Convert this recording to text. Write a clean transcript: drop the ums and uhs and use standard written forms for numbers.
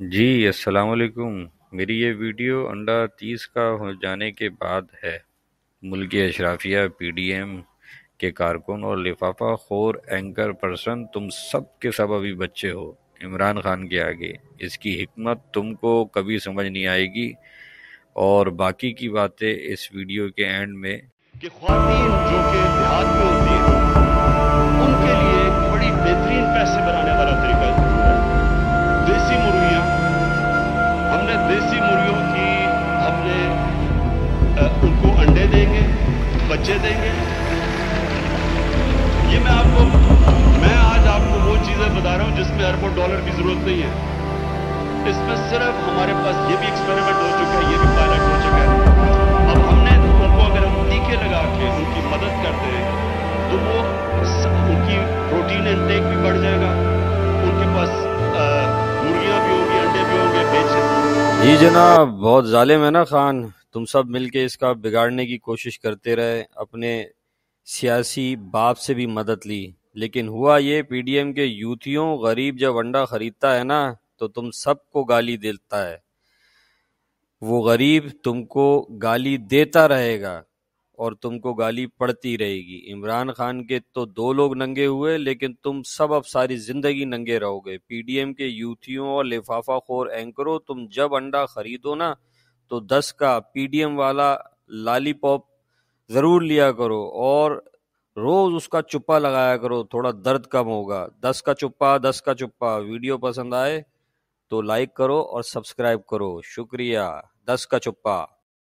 جی السلام علیکم۔ میری یہ ویڈیو انڈا 30 کا ہو جانے کے بعد ہے۔ ملکی اشرافیہ، پی ڈی ایم کے کارکن اور لفافہ خور اینکر پرسن، تم سب کے سب ابھی بچے ہو عمران خان کے آگے۔ اس کی حکمت تم کو کبھی سمجھ نہیں آئے گی، اور باقی کی باتیں اس ویڈیو کے اینڈ میں۔ کہ خواتین جو کہ دیہات میں ہوتی ہیں ان کے لیے ایک بڑی بہترین پیسے بنانے والا طریقہ ہے دیسی مرغیاں۔ ہم نے دیسی مرغیوں کی ان کو انڈے دیں گے، بچے دیں گے۔ یہ میں آج آپ کو وہ چیزیں بتا رہا ہوں جس میں اربوں ڈالر کی ضرورت نہیں ہے۔ اس میں صرف ہمارے پاس یہ بھی ایکسپیریمنٹ ہو چکا ہے، یہ بھی پائلٹ ہو چکا ہے۔ اب ہم نے ان کو اگر ہم ٹیکے لگا کے ان کی مدد کرتے ہیں تو وہ ان کی پروٹین انٹیک بھی بڑھ جائے گا، ان کے پاس مرغیاں بھی ہوں گی، انڈے بھی ہوں گے بیچے۔ جی جناب، بہت ظالم ہے نا خان، تم سب مل کے اس کا بگاڑنے کی کوشش کرتے رہے، اپنے سیاسی باپ سے بھی مدد لی، لیکن ہوا یہ پی ڈی ایم کے یوتھیوں، غریب جب انڈا خریدتا ہے نا تو تم سب کو گالی دیتا ہے۔ وہ غریب تم کو گالی دیتا رہے گا اور تم کو گالی پڑتی رہے گی۔ عمران خان کے تو 2 لوگ ننگے ہوئے، لیکن تم سب اب ساری زندگی ننگے رہو گے۔ پی ڈی ایم کے یوتھیوں اور لفافہ خور اینکروں، تم جب انڈا خریدو نا تو 10 کا پی ڈی ایم والا لالی پاپ ضرور لیا کرو، اور روز اس کا چپا لگایا کرو، تھوڑا درد کم ہوگا۔ 10 کا چپا، 10 کا چپا۔ ویڈیو پسند آئے تو لائک کرو اور سبسکرائب کرو، شکریہ۔ 10 کا چپا۔